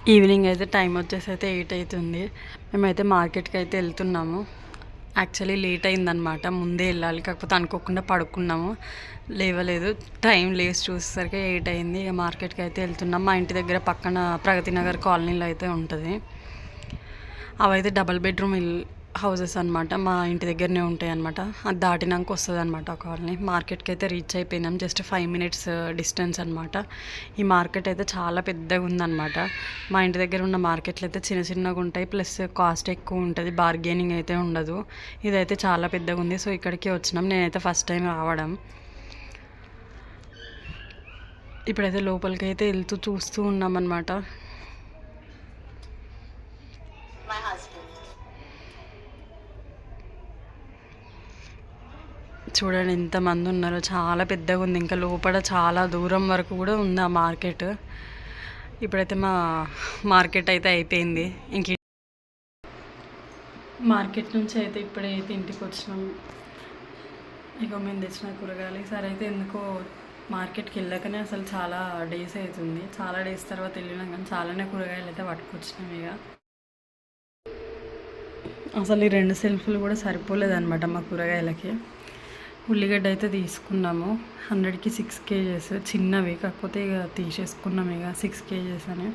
Evening అయితే time వచ్చేసి అయితే 8 అవుతుంది. మేమైతే మార్కెట్కి అయితే వెళ్తున్నాము. యాక్చువల్లీ లేట్ అయిందనమాట, ముందే వెళ్ళాలి, కాకపోతే అనుకోకుండా పడుకున్నాము, లేవలేదు. టైం లేసి చూసేసరికి 8 అయింది. ఇక మార్కెట్కి అయితే వెళ్తున్నాం. మా ఇంటి దగ్గర పక్కన ప్రగతి నగర్ కాలనీలో అయితే ఉంటుంది. అవైతే డబల్ బెడ్రూమ్ హౌసెస్ అనమాట. మా ఇంటి దగ్గరనే ఉంటాయి అనమాట. అది దాటినాక వస్తుంది అనమాట ఆ కాలనీ. మార్కెట్కి అయితే రీచ్ అయిపోయినాం. జస్ట్ 5 minutes డిస్టెన్స్ అనమాట. ఈ మార్కెట్ అయితే చాలా పెద్దగా ఉందన్నమాట. మా ఇంటి దగ్గర ఉన్న మార్కెట్లు అయితే చిన్న చిన్నగా ఉంటాయి, ప్లస్ కాస్ట్ ఎక్కువ ఉంటుంది, బార్గెనింగ్ అయితే ఉండదు. ఇదైతే చాలా పెద్దగా ఉంది. సో ఇక్కడికి వచ్చినాం. నేనైతే ఫస్ట్ టైం రావడం. ఇప్పుడైతే లోపలికి అయితే వెళ్తూ చూస్తూ ఉన్నాం అనమాట. చూడండి ఎంతమంది ఉన్నారో, చాలా పెద్దగా ఉంది. ఇంకా లోపల చాలా దూరం వరకు కూడా ఉంది ఆ మార్కెట్. ఇప్పుడైతే మా మార్కెట్ అయితే అయిపోయింది. ఇంక మార్కెట్ నుంచి అయితే ఇప్పుడైతే ఇంటికి వచ్చినాం. ఇక మేము తెచ్చిన కూరగాయలు సరే అయితే ఎందుకో మార్కెట్కి వెళ్ళాకనే అసలు చాలా డేస్ అవుతుంది. చాలా డేస్ తర్వాత వెళ్ళినాం, కానీ చాలానే కూరగాయలు అయితే పట్టుకొచ్చినాం. ఇక అసలు ఈ 2 సెల్ఫ్లు కూడా సరిపోలేదన్నమాట మా కూరగాయలకి. ఉల్లిగడ్డ అయితే తీసుకున్నాము. 100కి 6 kgs చిన్నవి, కాకపోతే ఇక తీసేసుకున్నాము ఇక 6 kgs అని.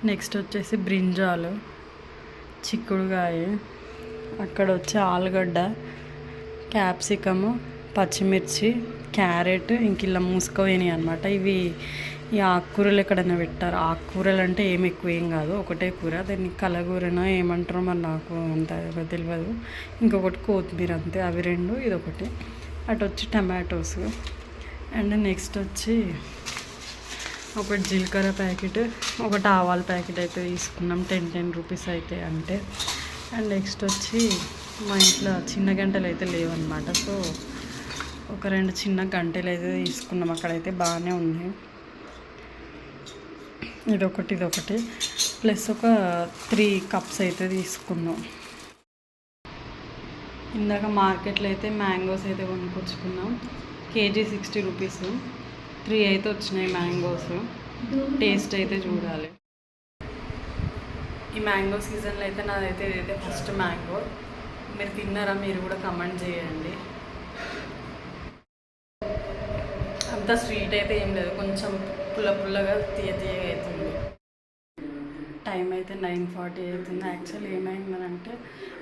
నెక్స్ట్ వచ్చేసి బ్రింజాలు, చిక్కుడుకాయ, అక్కడ వచ్చి ఆలుగడ్డ, క్యాప్సికము, పచ్చిమిర్చి, క్యారెట్, ఇంక ఇలా మూసుకుపోయినాయి అనమాట. ఇవి ఈ ఆకుకూరలు ఎక్కడైనా పెట్టారు. ఆకుకూరలు అంటే ఏం ఎక్కువ ఏం కాదు, ఒకటే కూర, దాన్ని కలగూరనో ఏమంటారో మరి నాకు అంత తెలియదు. ఇంకొకటి కొత్తిమీర, అంతే. అవి 2, ఇదొకటి. అటు వచ్చి టమాటోస్, అండ్ నెక్స్ట్ వచ్చి ఒకటి జీలకర్ర ప్యాకెట్, ఒకటి ఆవాల ప్యాకెట్ అయితే తీసుకున్నాం. 10 రూపీస్ అయితే అంటే. అండ్ నెక్స్ట్ వచ్చి మా ఇంట్లో చిన్న గంటలు అయితే లేవన్నమాట. సో ఒక 2 చిన్న గంటలు అయితే తీసుకున్నాం. అక్కడైతే బాగానే ఉంది. ఇదొకటి ప్లస్ ఒక 3 cups అయితే తీసుకున్నాం. ఇందాక మార్కెట్లో అయితే మ్యాంగోస్ అయితే కొనుక్కొచ్చుకున్నాం. కేజీ 60 రూపీస్, 3 అయితే వచ్చినాయి మ్యాంగోస్. టేస్ట్ అయితే చూడాలి. ఈ మ్యాంగో సీజన్లో అయితే నాదైతే ఇదైతే ఫస్ట్ మ్యాంగో. మీరు తిన్నారా? మీరు కూడా కమెంట్ చేయండి. అంత స్వీట్ అయితే ఏం లేదు, కొంచెం పుల్లగా తీయగా అవుతుంది. టైం అయితే 9:40 అవుతుంది. యాక్చువల్లీ ఏమైందనంటే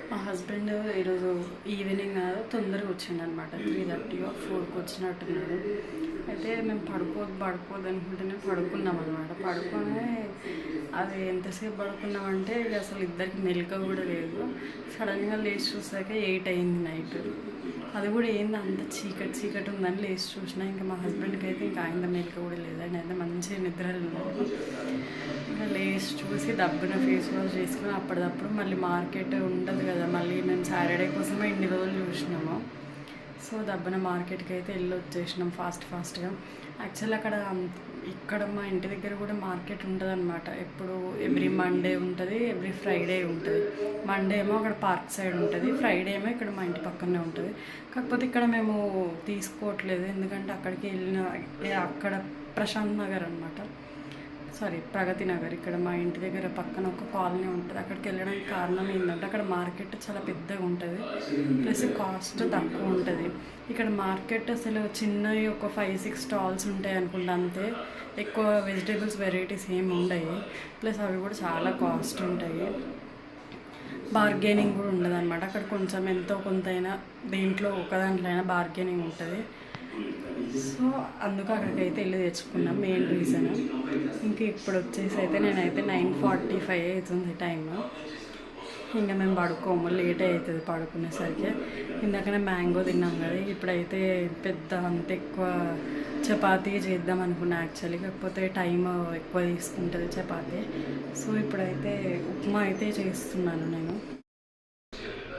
మా హస్బెండ్ ఈరోజు ఈవినింగ్ తొందరగా వచ్చిండు అనమాట. 3:30 or 4కి వచ్చినట్టున్నాడు. అయితే మేము పడుకోవద్దు అనుకుంటేనే పడుకున్నాం అనమాట. పడుకొని అది ఎంతసేపు పడుకున్నామంటే ఇక అసలు ఇద్దరికి మెలక కూడా లేదు. సడన్గా లేచి చూసాక 8 అయింది నైట్. అది కూడా ఏంది అంత చీకటి ఉందని లేచి చూసినా. ఇంకా మా హస్బెండ్కి అయితే ఇంకా ఆయన మెలక కూడా లేదు. ఆయన అయితే మంచిగా నిద్రలు ఉన్నాడు. ఇంకా లేచి చూసి దబ్బున ఫేస్ వాష్ చేసుకుని అప్పటిదప్పుడు మళ్ళీ మార్కెట్ ఉండదు కదా, మళ్ళీ మేము సాటర్డే కోసమే ఇన్ని రోజులు చూసినాము. సో దబ్బున మార్కెట్కి అయితే వెళ్ళి వచ్చేసినాం ఫాస్ట్గా. యాక్చువల్లీ ఇక్కడ మా ఇంటి దగ్గర కూడా మార్కెట్ ఉంటుంది అనమాట. ఎప్పుడు ఎవ్రీ మండే ఉంటుంది, ఎవ్రీ ఫ్రైడే ఉంటుంది. మండే ఏమో అక్కడ పార్క్ సైడ్ ఉంటుంది, ఫ్రైడే ఏమో ఇక్కడ మా ఇంటి పక్కనే ఉంటుంది. కాకపోతే ఇక్కడ మేము తీసుకోవట్లేదు, ఎందుకంటే అక్కడికి అక్కడ ప్రశాంత్ నగర్ అనమాట, ప్రగతి నగర్. ఇక్కడ మా ఇంటి దగ్గర పక్కన ఒక కాలనీ ఉంటుంది. అక్కడికి వెళ్ళడానికి కారణం ఏంటంటే అక్కడ మార్కెట్ చాలా పెద్దగా ఉంటుంది, ప్లస్ కాస్ట్ తక్కువ ఉంటుంది. ఇక్కడ మార్కెట్ అసలు చిన్నవి ఒక 5-6 స్టాల్స్ ఉంటాయి అనుకుంటా, అంతే. ఎక్కువ వెజిటేబుల్స్ వెరైటీస్ ఏమి ఉండవు, ప్లస్ అవి కూడా చాలా కాస్ట్ ఉంటాయి. బార్గెనింగ్ కూడా ఉండదు అనమాట. అక్కడ కొంచెం ఎంతో కొంతైనా దేంట్లో ఒక దాంట్లో అయినా బార్గెనింగ్ ఉంటుంది. సో అందుకు అక్కడికైతే వెళ్ళి తెచ్చుకున్నాం, మెయిన్ రీజన్. ఇంకా ఇప్పుడు వచ్చేసి అయితే నేనైతే 9:45 అవుతుంది టైము. ఇంకా మేము పడుకోము, లేట్ అవుతుంది పడుకునేసరికి. ఇందాకనే మ్యాంగో తిన్నాం కదా. ఇప్పుడైతే అంత ఎక్కువ చపాతీ చేద్దాం అనుకున్నా యాక్చువల్లీ, కాకపోతే టైం ఎక్కువ తీసుకుంటుంది చపాతీ. సో ఇప్పుడైతే ఉప్మా అయితే చేస్తున్నాను నేను.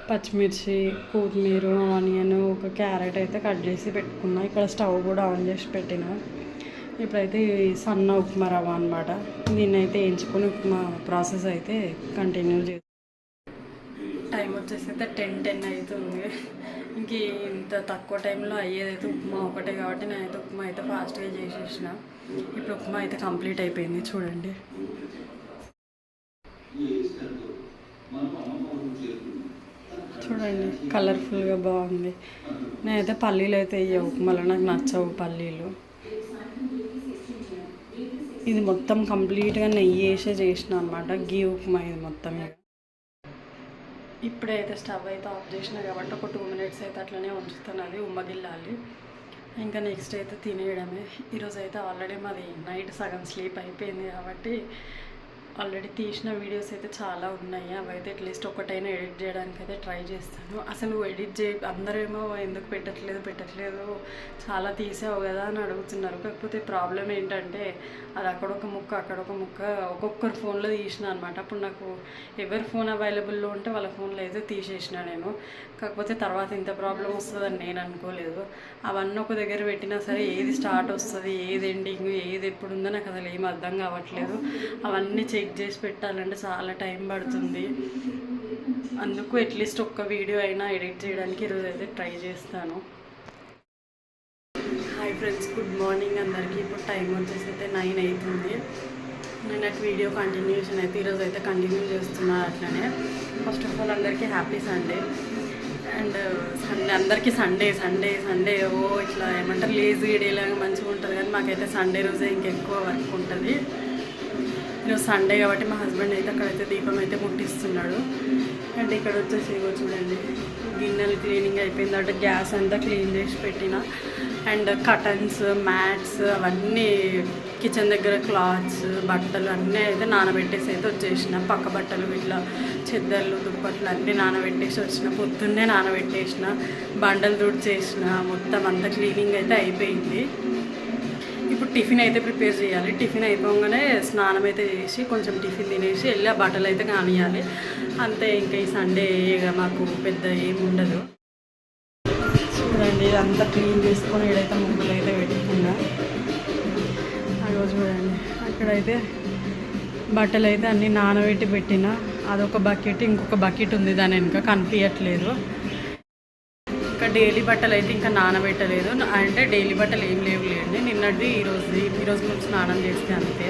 పచ్చిమిర్చి, కొత్తిమీర, ఆనియన్, ఒక క్యారెట్ అయితే కట్ చేసి పెట్టుకున్నా. ఇక్కడ స్టవ్ కూడా ఆన్ చేసి పెట్టిన. ఇప్పుడైతే సన్న ఉప్మా రవ్వ అనమాట. దీన్ని అయితే వేయించుకొని ఉప్మా ప్రాసెస్ అయితే కంటిన్యూ చేసి. టైం వచ్చేసి అయితే 10 అవుతుంది. ఇంక ఇంత తక్కువ టైంలో అయ్యేదైతే ఉప్మా ఒకటే కాబట్టి నేనైతే ఉప్మా అయితే ఫాస్ట్గా చేసేసిన. ఇప్పుడు ఉప్మా అయితే కంప్లీట్ అయిపోయింది చూడండి. చూడండి కలర్ఫుల్గా బాగుంది. నేనైతే పల్లీలు అయితే వేయవు ఉప్మాలో, నాకు నచ్చవు పల్లీలు. ఇది మొత్తం కంప్లీట్గా నెయ్యి వేసే చేసిన అనమాట, గీ ఉప్మా ఇది మొత్తం. ఇప్పుడైతే స్టవ్ అయితే ఆఫ్ చేసిన కాబట్టి ఒక 2 minutes అయితే అట్లనే ఉంచుతాను, అది ఉమ్మగిల్లాలి. ఇంకా నెక్స్ట్ అయితే తినేయడమే. ఈరోజు అయితే ఆల్రెడీ మాది నైట్ సగం స్లీప్ అయిపోయింది కాబట్టి ఆల్రెడీ తీసిన వీడియోస్ అయితే చాలా ఉన్నాయి. అవైతే అట్లీస్ట్ ఒకటైనా ఎడిట్ చేయడానికి అయితే ట్రై చేస్తాను. అసలు ఎడిట్ అందరేమో ఎందుకు పెట్టట్లేదు చాలా తీసావు కదా అని అడుగుతున్నారు. కాకపోతే ప్రాబ్లం ఏంటంటే అది అక్కడొక ముక్క ఒక్కొక్కరు ఫోన్లో తీసిన అనమాట. అప్పుడు నాకు ఎవరి ఫోన్ అవైలబుల్లో ఉంటే వాళ్ళ ఫోన్లో అయితే తీసేసిన నేను. కాకపోతే తర్వాత ఇంత ప్రాబ్లం వస్తుందని నేను అనుకోలేదు. అవన్నీ ఒక దగ్గర పెట్టినా సరే ఏది స్టార్ట్ వస్తుంది, ఏది ఎండింగ్, ఏది ఎప్పుడు ఉందో నాకు అసలు ఏం అర్థం కావట్లేదు. అవన్నీ చెక్ చేసి పెట్టాలంటే చాలా టైం పడుతుంది. అందుకు అట్లీస్ట్ ఒక్క వీడియో అయినా ఎడిట్ చేయడానికి ఈరోజు అయితే ట్రై చేస్తాను. హాయ్ ఫ్రెండ్స్, గుడ్ మార్నింగ్ అందరికీ. ఇప్పుడు టైం వచ్చేసి అయితే 9 అవుతుంది. నేను అటు వీడియో కంటిన్యూషన్ అయితే ఈరోజు అయితే కంటిన్యూ చేస్తున్నాను అట్లనే. ఫస్ట్ ఆఫ్ ఆల్ అందరికీ హ్యాపీ సండే. అండ్ అందరికీ సండే ఇట్లా ఏమంటారు లేజీ డేలాగా మంచిగా ఉంటుంది, కానీ మాకైతే సండే రోజే ఇంకెక్కువ వర్క్ ఉంటుంది. ఈరోజు సండే కాబట్టి మా హస్బెండ్ అయితే అక్కడైతే దీపం అయితే ముట్టిస్తున్నాడు. అండ్ ఇక్కడ వచ్చేసి చూడండి గిన్నెలు క్లీనింగ్ అయిపోయింది, అంటే గ్యాస్ అంతా క్లీన్ చేసి పెట్టిన. అండ్ కటన్స్, మ్యాట్స్ అవన్నీ కిచెన్ దగ్గర క్లాత్స్, బట్టలు అన్నీ అయితే నానబెట్టేసి అయితే వచ్చేసిన. పక్క బట్టలు ఇట్లా చెద్దర్లు, దుప్పట్లు అన్నీ నానబెట్టేసి వచ్చిన. పొద్దున్నే నానబెట్టేసిన, బండలు తుడిచేసిన, మొత్తం అంతా క్లీనింగ్ అయితే అయిపోయింది. ఇప్పుడు టిఫిన్ అయితే ప్రిపేర్ చేయాలి. టిఫిన్ అయిపోగానే స్నానం అయితే చేసి కొంచెం టిఫిన్ తినేసి వెళ్ళి ఆ బట్టలు అయితే కానియాలి. అంతే. ఇంకా ఈ సండే మాకు పెద్ద ఏమి ఉండదు. చూడండి ఇదంతా క్లీన్ చేసుకొని ఇక్కడైతే ముగ్గులు అయితే పెట్టుకున్నా. అదో చూడండి అక్కడైతే బట్టలు అయితే అన్నీ నానబెట్టి పెట్టిన. అదొక బకెట్, ఇంకొక బకెట్ ఉంది దాని వెనుక కనిపించట్లేదు. ఇంకా డైలీ బట్టలు అయితే ఇంకా నానబెట్టలేదు. అంటే డైలీ బట్టలు ఏం లేవులేండి, నిన్నటి ఈరోజు మేము స్నానం చేస్తే అంతే.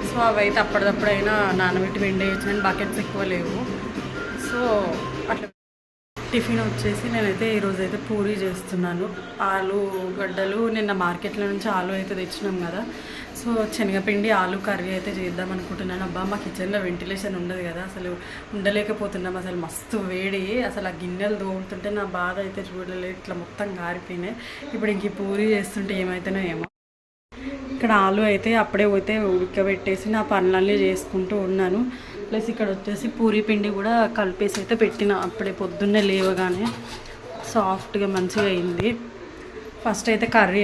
సో అవి అయితే అప్పటిదప్పుడైనా నానబెట్టి వెండేయచ్చు, కానీ బకెట్స్ ఎక్కువ లేవు. సో అట్లా టిఫిన్ వచ్చేసి నేనైతే ఈరోజు అయితే పూరీ చేస్తున్నాను. ఆలుగడ్డలు నిన్న మార్కెట్లో నుంచి ఆలు అయితే తెచ్చినాం కదా, సో శనగపిండి ఆలు కర్రీ అయితే చేద్దాం అనుకుంటున్నాను. అబ్బా మా కిచెన్లో వెంటిలేషన్ ఉండదు కదా, అసలు ఉండలేకపోతున్నాం. అసలు మస్తు వేడి, అసలు ఆ గిన్నెలు దోముతుంటే నా బాధ అయితే చూడలేదు, ఇట్లా మొత్తం గారిపోయినాయి. ఇప్పుడు ఇంక పూరీ చేస్తుంటే ఏమైతేనో ఏమో. ఇక్కడ ఆలు అయితే అప్పుడే పోతే ఉడకబెట్టేసి నా పనులన్నీ చేసుకుంటూ ఉన్నాను. ప్లస్ ఇక్కడ వచ్చేసి పూరీ పిండి కూడా కలిపేసి అయితే పెట్టిన అప్పుడే పొద్దున్నే లేవగానే. సాఫ్ట్గా మంచిగా అయింది. ఫస్ట్ అయితే కర్రీ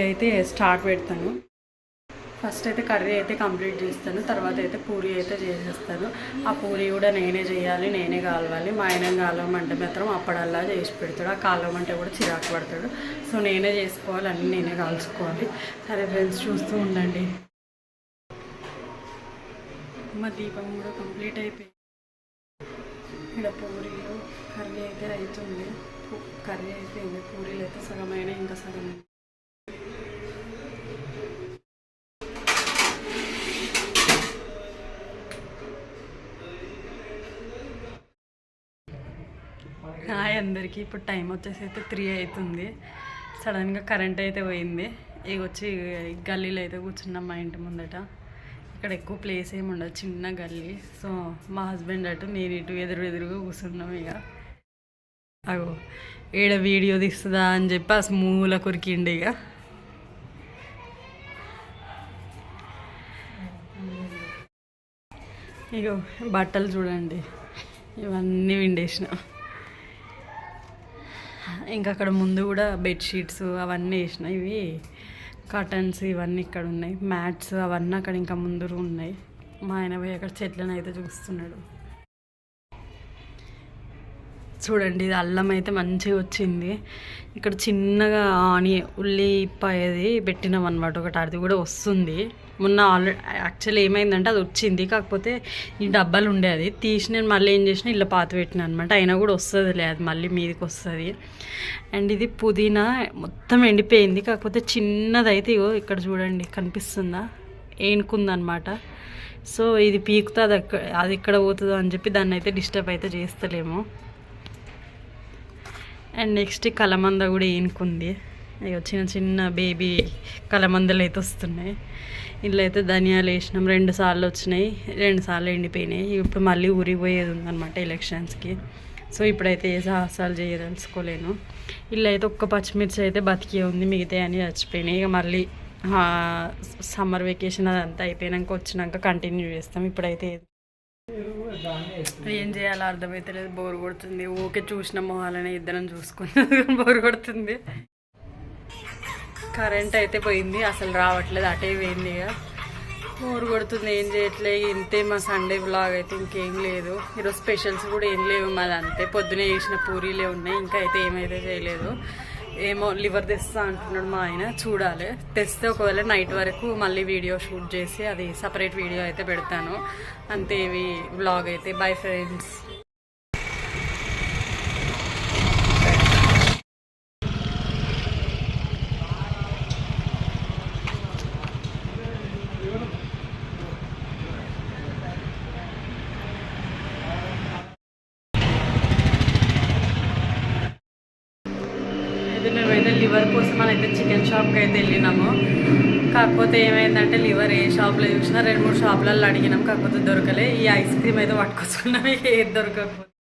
అయితే కంప్లీట్ చేస్తాను, తర్వాత అయితే పూరీ అయితే చేసేస్తాను. ఆ పూరీ కూడా నేనే చేయాలి, నేనే కాలవాలి. మా ఆయన కాలవమంటే మాత్రం అప్పుడల్లా చేసి పెడతాడు, ఆ కాలవమంటే కూడా చిరాకు పడతాడు. సో నేనే చేసుకోవాలి, అన్నీ నేనే కాల్చుకోవాలి. సరే ఫ్రెండ్స్, చూస్తూ ఉండండి. మా దీపం కూడా కంప్లీట్ అయిపోయింది. ఇక్కడ పూరీలు కర్రీ అయితే అవుతుంది. కర్రీ అయిపోయింది, పూరీలు అయితే సగమైన ఇంకా సగం. హాయ్ అందరికీ. ఇప్పుడు టైం వచ్చేసి అయితే 3 అవుతుంది. సడన్గా కరెంట్ అయితే పోయింది. ఇక వచ్చి గల్లీలో అయితే కూర్చున్నాం మా ఇంటి ముందట. ఇక్కడ ఎక్కువ ప్లేస్ ఏమి ఉండదు, చిన్న గల్లీ. సో మా హస్బెండ్ అటు, నేను ఇటు ఎదురుగా కూర్చున్నాం. ఇక అగో ఏడ వీడియో తీస్తుందా అని చెప్పి ఆ మూల కొరికిండి. ఇగో బట్టలు చూడండి, ఇవన్నీ విండేసిన. ఇంకా అక్కడ ముందు కూడా బెడ్షీట్స్ అవన్నీ వేసిన. ఇవి కర్టన్స్ ఇవన్నీ ఇక్కడ ఉన్నాయి. మ్యాట్స్ అవన్నీ అక్కడ ఇంకా ముందు ఉన్నాయి. మా ఆయన పోయి అక్కడ చెట్లను అయితే చూస్తున్నాడు. చూడండి ఇది అల్లం అయితే మంచిగా వచ్చింది. ఇక్కడ చిన్నగా ఉల్లిపాయది పెట్టినాం అనమాట ఒకటి, అది కూడా వస్తుంది. మొన్న ఆల్రెడీ యాక్చువల్లీ ఏమైందంటే అది వచ్చింది, కాకపోతే ఈ డబ్బాలు ఉండే అది తీసి నేను మళ్ళీ ఏం చేసిన ఇలా పాత పెట్టినా అనమాట. అయినా కూడా వస్తుంది, అది మళ్ళీ మీదకి వస్తుంది. అండ్ ఇది పుదీనా మొత్తం ఎండిపోయింది, కాకపోతే చిన్నదైతే ఇగో ఇక్కడ చూడండి కనిపిస్తుందా, ఏనుకుందనమాట. సో ఇది పీకుతా అది ఎక్కడ పోతుందో అని చెప్పి దాన్ని అయితే డిస్టర్బ్ అయితే చేస్తలేము. అండ్ నెక్స్ట్ కలమంద కూడా ఈనుకుంది. ఇక చిన్న చిన్న బేబీ కలమందలు అయితే వస్తున్నాయి. ఇందులో అయితే ధనియాలు వేసినాం, 2 సార్లు వచ్చినాయి, 2 సార్లు ఎండిపోయినాయి. ఇప్పుడు మళ్ళీ ఊరికి పోయేది ఉందన్నమాట ఎలక్షన్స్కి. సో ఇప్పుడైతే ఏ సాహసాలు చేయదలుచుకోలేను. ఇల్లు అయితే ఒక్క పచ్చిమిర్చి అయితే బతికే ఉంది, మిగతా అని చచ్చిపోయినాయి. ఇక మళ్ళీ సమ్మర్ వెకేషన్ అదంతా అయిపోయినాక వచ్చినాక కంటిన్యూ చేస్తాం. ఇప్పుడైతే ఏం చేయాలో అర్థమైతే లేదు, బోర్ కొడుతుంది. ఊకే చూసిన మొహాలనే ఇద్దరం చూసుకుని బోర్ కొడుతుంది. కరెంట్ అయితే పోయింది, అసలు రావట్లేదు, అటే పోయింది. ఇక బోర్ కొడుతుంది, ఏం చేయట్లేదు. ఇంతే మా సండే వ్లాగ్ అయితే, ఇంకేం లేదు. ఈరోజు స్పెషల్స్ కూడా ఏం లేవు మాది, అంతే. పొద్దునే చేసిన పూరీలే ఉన్నాయి, ఇంకా అయితే ఏమైతే చేయలేదు. ఏమో లివర్ తెస్తా అంటున్నాడు మా ఆయన, చూడాలి. తెస్తే ఒకవేళ నైట్ వరకు మళ్ళీ వీడియో షూట్ చేసి అది సపరేట్ వీడియో అయితే పెడతాను. అంతే వ్లాగ్ అయితే. Bye friends. మేమైతే లివర్ కోసం అని అయితే చికెన్ షాప్కి అయితే వెళ్ళినాము. కాకపోతే ఏమైందంటే లివర్ ఏ షాప్లో చూసినా 2-3 షాపులలో అడిగినాం, కాకపోతే దొరకలే. ఈ ఐస్ క్రీమ్ అయితే పట్టుకొచ్చుకున్నాం, ఏది దొరకకపోతే.